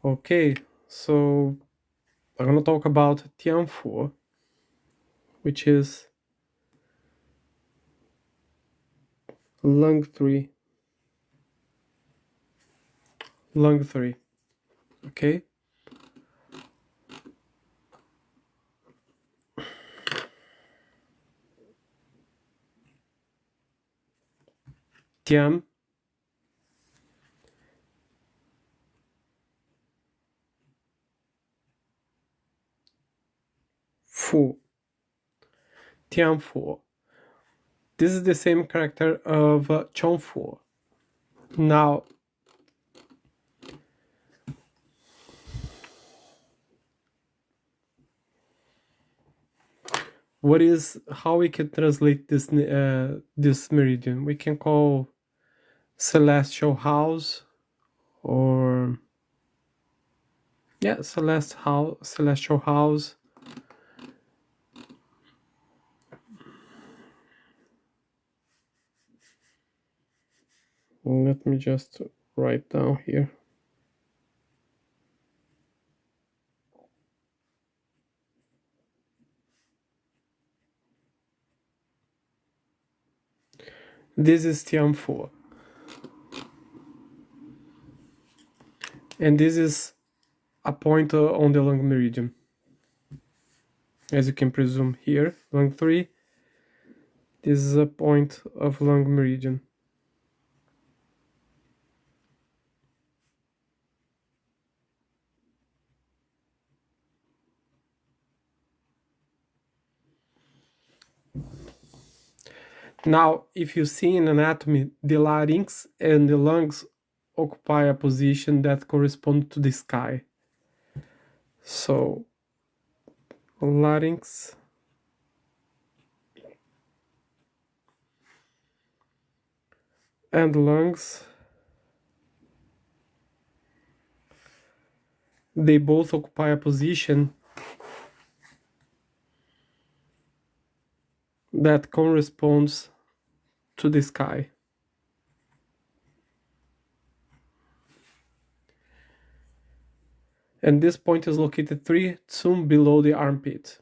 Okay, so I'm gonna talk about Tian Fu, which is lung 3. Lung 3. Okay? Tian Fu. Tian Fu. This is the same character of Chong Fu. Now, how we can translate this meridian? We can call celestial house, or celestial house. Let me just write down here. This is Tian Fu. And this is a point on the Lung Meridian. As you can presume here, Lung 3. This is a point of Lung Meridian. Now, if you see in anatomy, the larynx and the lungs occupy a position that corresponds to the sky. So, larynx and lungs, they both occupy a position that corresponds to the sky. And this point is located 3 tsum below the armpit,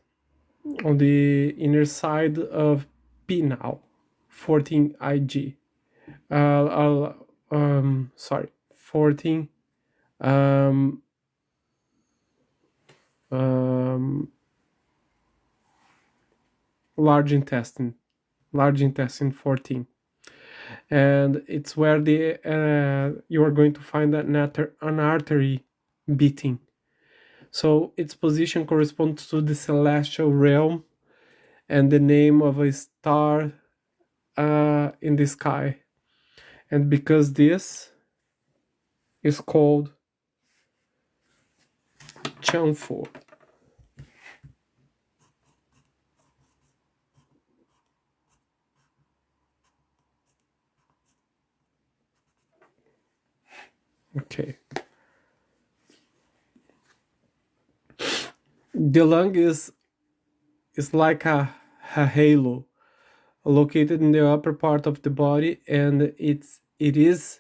on the inner side of P now, 14 IG. 14 large intestine 14, and it's where you are going to find an artery beating. So its position corresponds to the celestial realm and the name of a star in the sky. And because this is called Tian Fu. Okay. The lung is like a halo located in the upper part of the body, and it is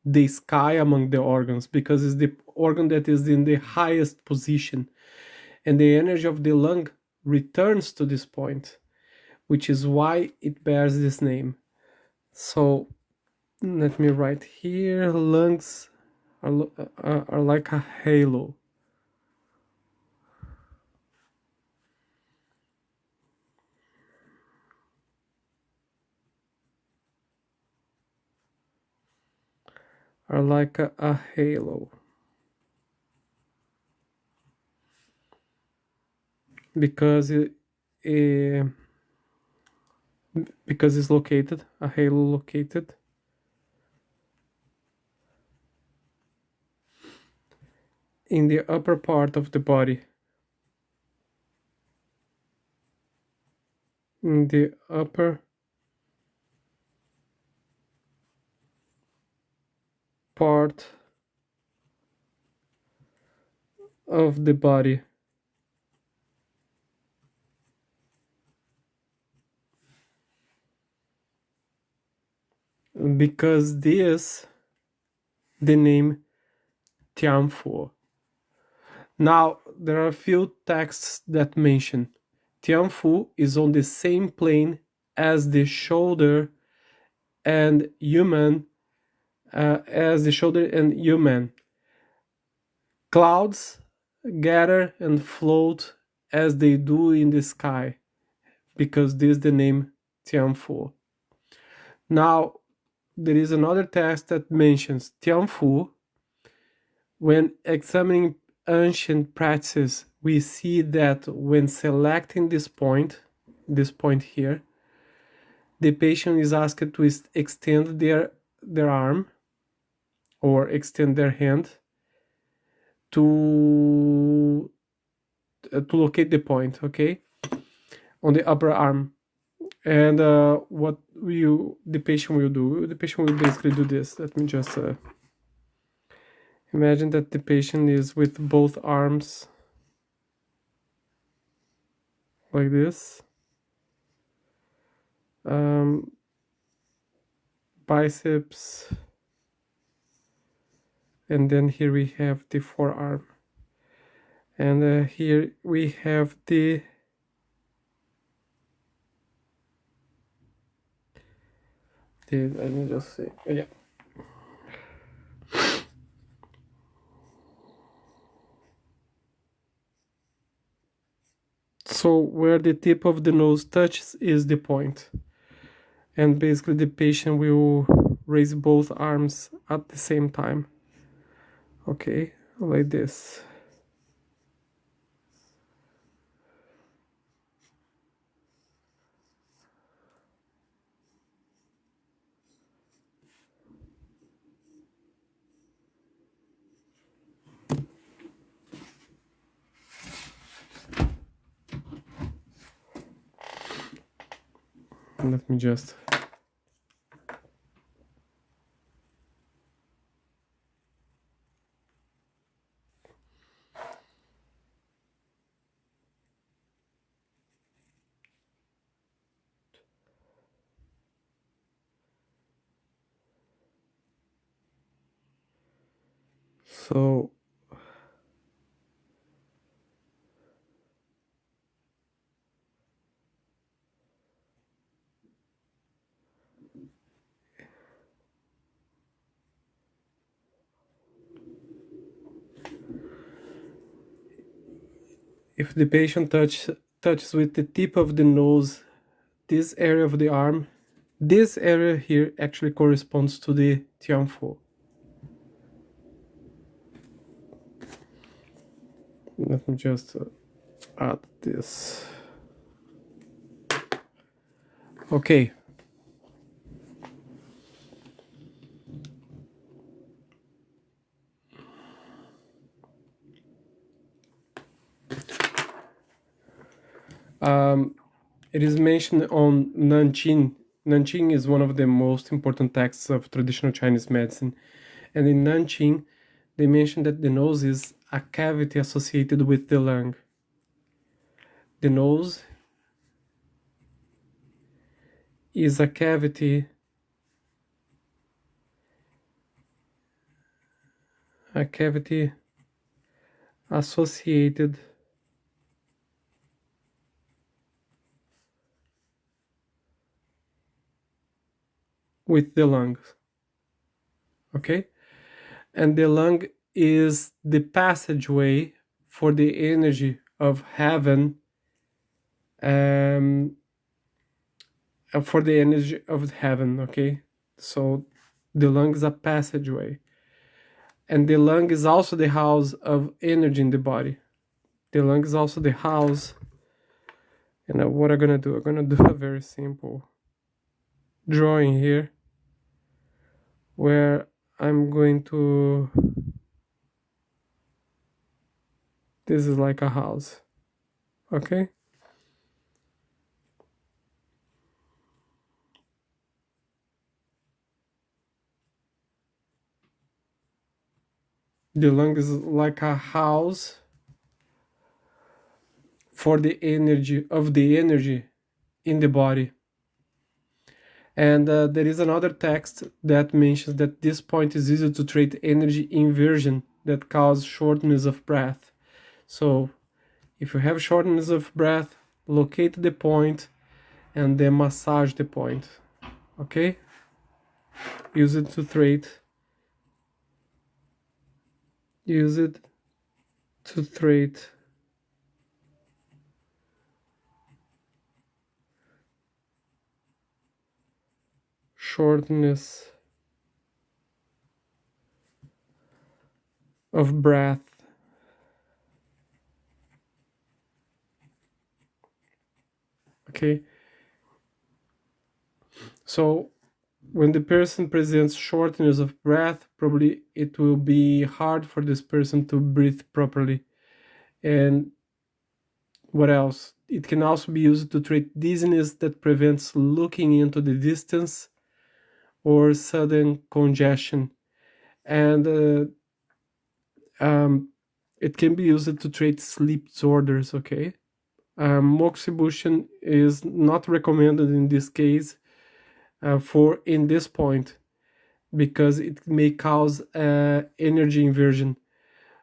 the sky among the organs, because it's the organ that is in the highest position, and the energy of the lung returns to this point, which is why it bears this name. So let me write here, lungs are like a halo. Are like a halo. Because because it's located, a halo located in the upper part of the body. In the upper part of the body. Because this, the name Tian Fu. Now, there are a few texts that mention Tian Fu is on the same plane as the shoulder and human, Clouds gather and float as they do in the sky, because this is the name Tian Fu. Now, there is another text that mentions Tian Fu. When examining ancient practices, we see that when selecting this point here, the patient is asked to extend their arm or extend their hand to locate the point, okay, on the upper arm. And what the patient will do? The patient will basically do this. Let me just imagine that the patient is with both arms like this. Biceps, and then here we have the forearm, and here we have the let me just say, yeah. So where the tip of the nose touches is the point, and basically the patient will raise both arms at the same time, okay, like this. Let me just so if the patient touches with the tip of the nose this area of the arm, this area here actually corresponds to the Tian Fu. Let me just add this. Okay. It is mentioned on Nanqing. Nanqing is one of the most important texts of traditional Chinese medicine. And in Nanqing, they mention that the nose is a cavity associated with the lung. The nose is a cavity associated with the lungs, okay? And the lung is the passageway for the energy of heaven, okay? So the lung is a passageway. And the lung is also the house of energy in the body. The lung is also the house. And what I'm gonna do? I'm gonna do a very simple drawing here, where I'm going to, this is like a house, okay? The lung is like a house for the energy in the body. And there is another text that mentions that this point is easy to treat energy inversion that causes shortness of breath. So if you have shortness of breath, locate the point and then massage the point. Okay? Use it to treat. Use it to treat shortness of breath. Okay? So when the person presents shortness of breath, probably it will be hard for this person to breathe properly. And what else? It can also be used to treat dizziness that prevents looking into the distance or sudden congestion. And it can be used to treat sleep disorders, okay? Moxibustion is not recommended in this case for in this point because it may cause energy inversion.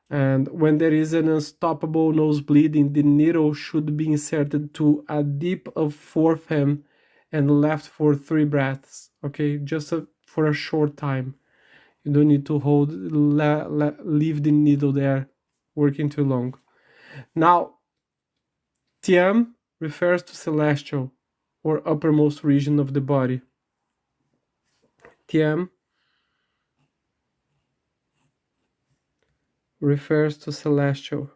And when there is an unstoppable nose bleeding, the needle should be inserted to a dip of 4 fem and left for 3 breaths, okay? Just for a short time. You don't need to leave the needle there working too long. Now, Tian refers to celestial or uppermost region of the body. Tian refers to celestial.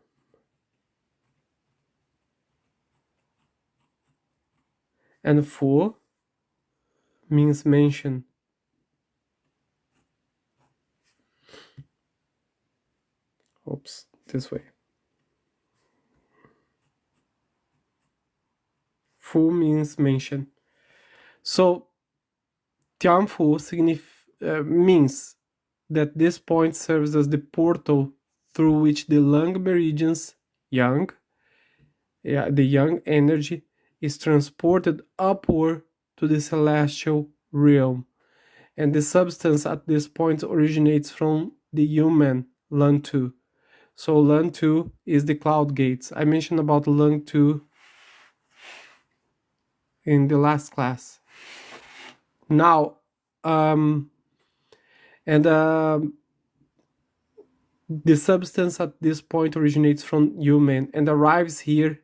And Fu means mention. Oops, this way. Fu means mention. So Tian Fu means that this point serves as the portal through which the lung meridians, yang, the yang energy, is transported upward to the celestial realm. And the substance at this point originates from the human, Lung 2. So Lung 2 is the cloud gates. I mentioned about Lung 2 in the last class. Now, the substance at this point originates from human and arrives here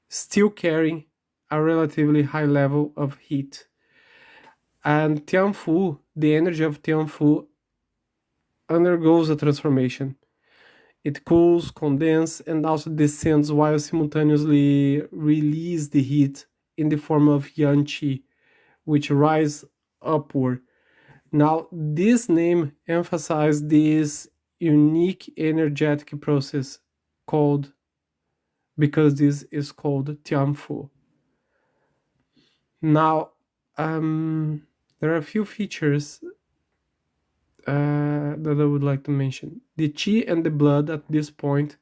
still carrying a relatively high level of heat. And Tian Fu, the energy of Tian Fu, undergoes a transformation. It cools, condenses, and also descends while simultaneously release the heat in the form of Yang Qi, which rise upward. Now, this name emphasizes this unique energetic process called, because this is called Tian Fu. Now, there are a few features that I would like to mention. The Qi and the blood at this point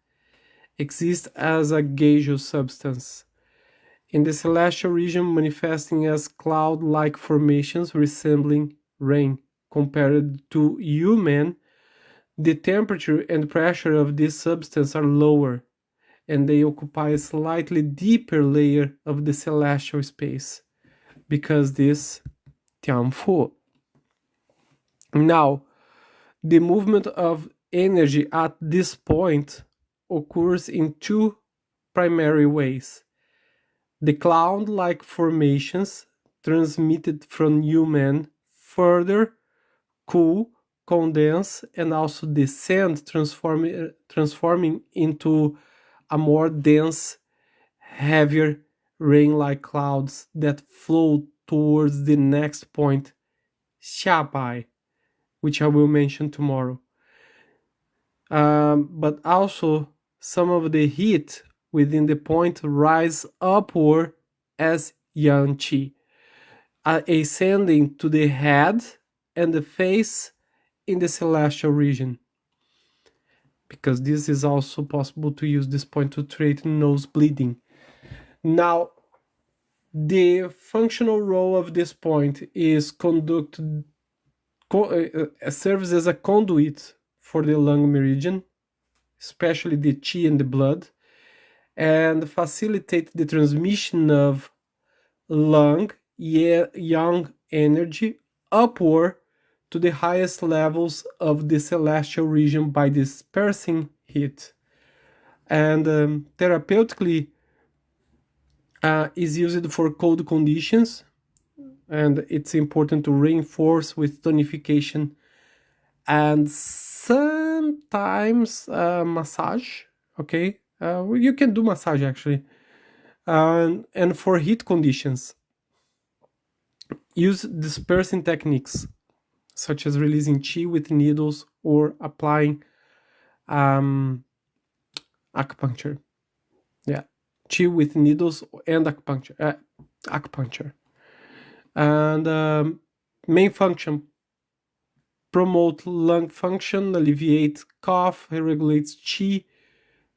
exist as a gaseous substance. In the celestial region, manifesting as cloud-like formations resembling rain. Compared to human, the temperature and pressure of this substance are lower, and they occupy a slightly deeper layer of the celestial space, because this Tian Fu. Now, the movement of energy at this point occurs in two primary ways. The cloud-like formations transmitted from human further cool, condense, and also descend, transforming into a more dense, heavier rain-like clouds that flow towards the next point, Xiabai, which I will mention tomorrow. But also some of the heat within the point rise upward as Yang Qi, ascending to the head and the face in the celestial region. Because this is also possible to use this point to treat nose bleeding. Now, the functional role of this point is serves as a conduit for the lung meridian especially the qi and the blood, and facilitate the transmission of lung yang energy upward to the highest levels of the celestial region by dispersing heat. And therapeutically is used for cold conditions, and it's important to reinforce with tonification and sometimes massage. Okay, you can do massage actually, and for heat conditions, use dispersing techniques such as releasing chi with needles or applying acupuncture. Yeah, chi with needles and acupuncture. And main function: promote lung function, alleviate cough, regulates chi,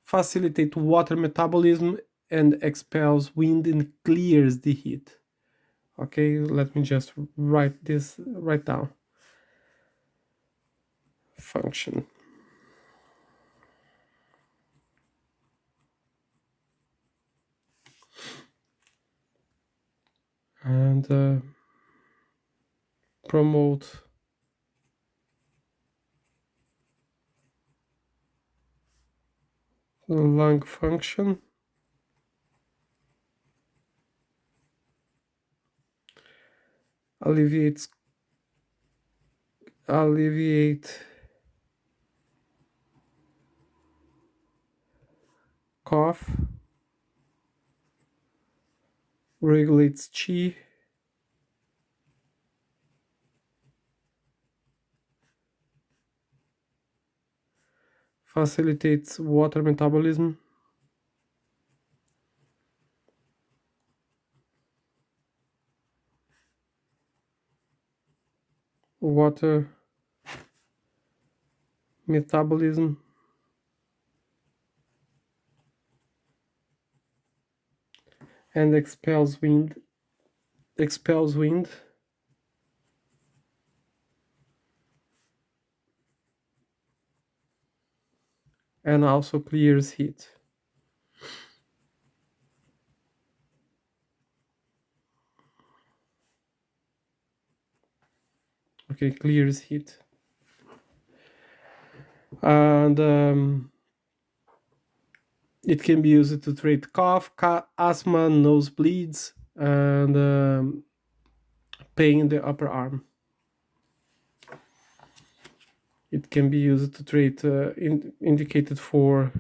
facilitate water metabolism, and expels wind and clears the heat. Okay, let me just write down. Function. And promote lung function, alleviate cough, regulates chi, facilitates water metabolism, water metabolism, and expels wind, and also clears heat. Okay, clears heat. And it can be used to treat cough, asthma, nosebleeds, and pain in the upper arm. It can be used to treat indicated for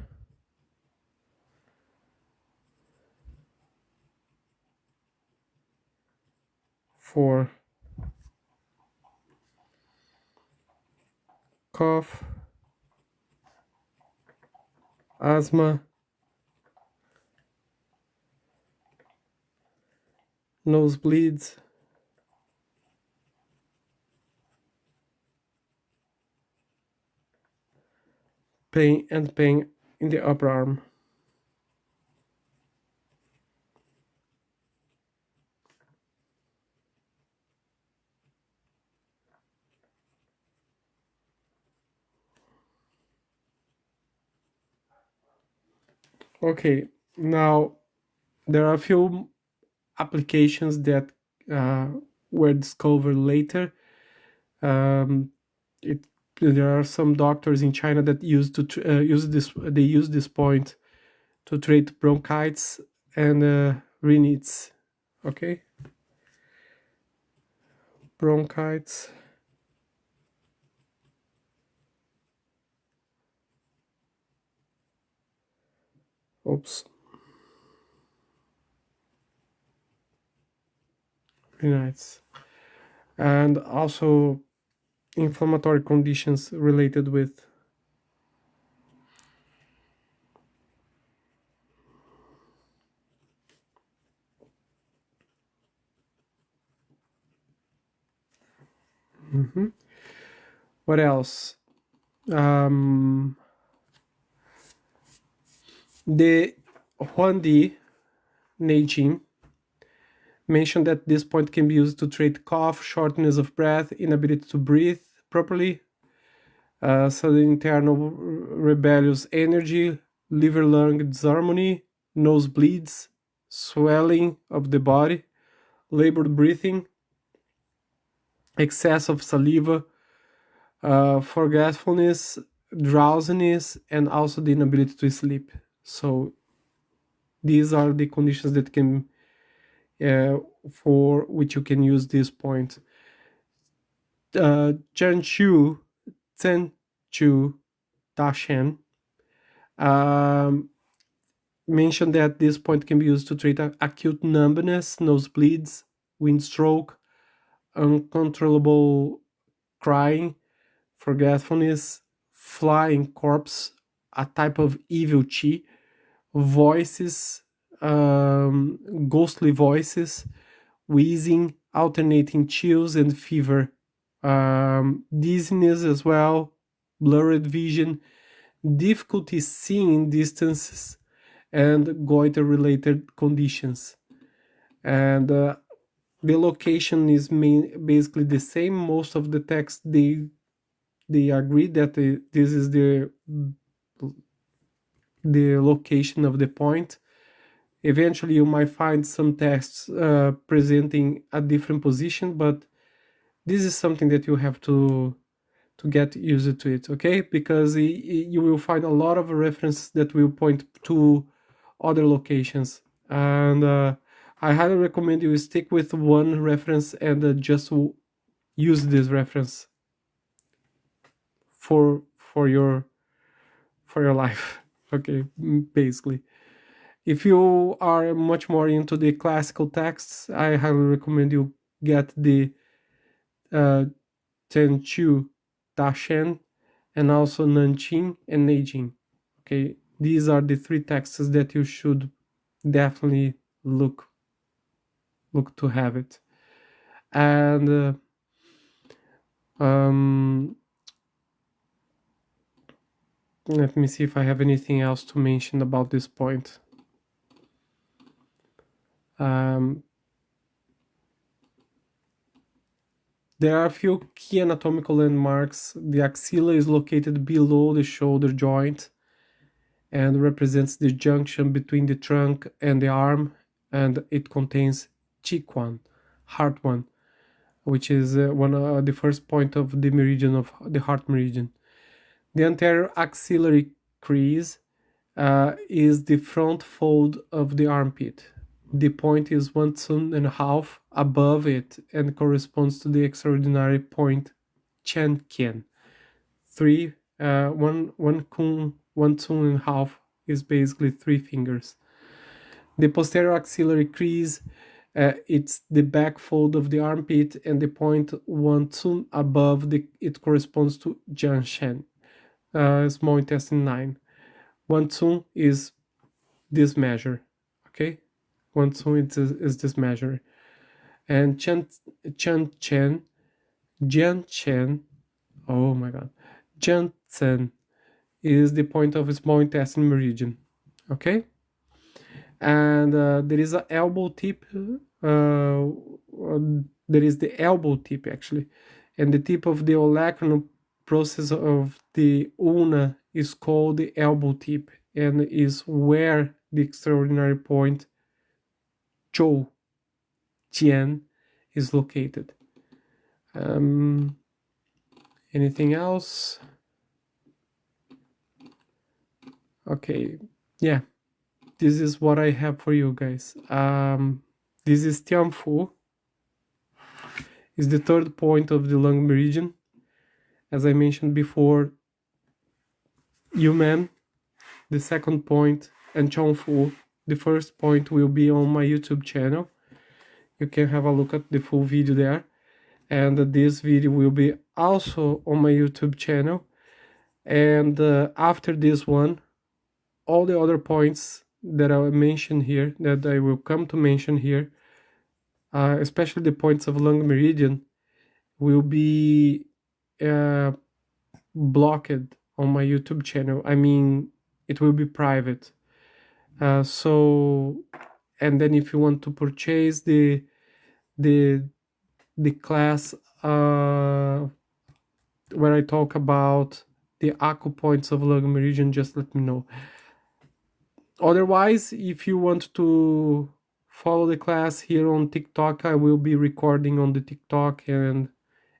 cough, asthma, nosebleeds, pain in the upper arm. Okay, now there are a few applications that were discovered later. There are some doctors in China that use this point to treat bronchitis and rhinitis. Okay, bronchitis, rhinitis, and also inflammatory conditions related with what else? The Huandi Neijing mentioned that this point can be used to treat cough, shortness of breath, inability to breathe properly, sudden internal rebellious energy, liver lung disharmony, nosebleeds, swelling of the body, labored breathing, excess of saliva, forgetfulness, drowsiness, and also the inability to sleep. So these are the conditions that can for which you can use this point. Chen Chu, Chen Chu, Dashen mentioned that this point can be used to treat acute numbness, nosebleeds, wind stroke, uncontrollable crying, forgetfulness, flying corpse, a type of evil chi, voices, ghostly voices, wheezing, alternating chills and fever, dizziness as well, blurred vision, difficulty seeing distances, and goiter related conditions. And the location is basically the same. Most of the text they agree that this is the location of the point. Eventually you might find some texts presenting a different position, but this is something that you have to get used to it, okay? Because you will find a lot of references that will point to other locations, and I highly recommend you stick with one reference and just use this reference for your life. Okay, basically. If you are much more into the classical texts, I highly recommend you get the Tenchu Dashen and also Nanqing and Neijing. Okay, these are the three texts that you should definitely look to have it. And let me see if I have anything else to mention about this point. There are a few key anatomical landmarks. The axilla is located below the shoulder joint and represents the junction between the trunk and the arm, and it contains Qi heart one, which is the first point of the meridian of the heart meridian. The anterior axillary crease is the front fold of the armpit. The point is 1.5 above it and corresponds to the extraordinary point Chen Qian. 1.5 is basically 3 fingers. The posterior axillary crease, it's the back fold of the armpit, and the point 1 above it corresponds to Jianshan, small intestine 9. 1 is this measure, okay? 1 is this measure. And Jian Chen, oh my god, Jian is the point of a small intestine meridian, okay? And there is an elbow tip, there is the elbow tip actually, and the tip of the olecranon process of the ulna is called the elbow tip, and is where the extraordinary point Zhou Jian is located. Anything else? Okay, yeah, this is what I have for you guys. This is Tian Fu. Is the third point of the lung meridian. As I mentioned before, Yumen, the second point, and Chong Fu, the first point, will be on my YouTube channel. You can have a look at the full video there. And this video will be also on my YouTube channel. And after this one, all the other points that I mentioned here, that I will come to mention here, especially the points of lung meridian, will be blocked on my YouTube channel. I mean, it will be private. So, and then if you want to purchase the class where I talk about the acupoints of Lung Meridian, just let me know. Otherwise, if you want to follow the class here on TikTok, I will be recording on the TikTok, and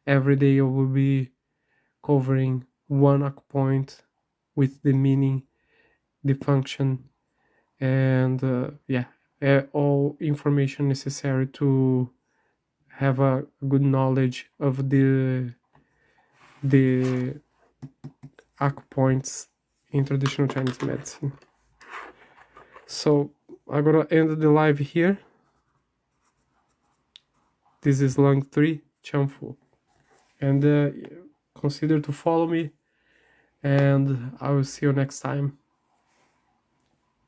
every day I will be covering one acupoint with the meaning, the function, and all information necessary to have a good knowledge of the acupoints in traditional Chinese medicine. So I'm gonna end the live here. This is Lung 3, Tian Fu. And consider to follow me, and I will see you next time.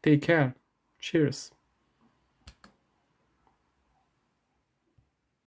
Take care. Cheers.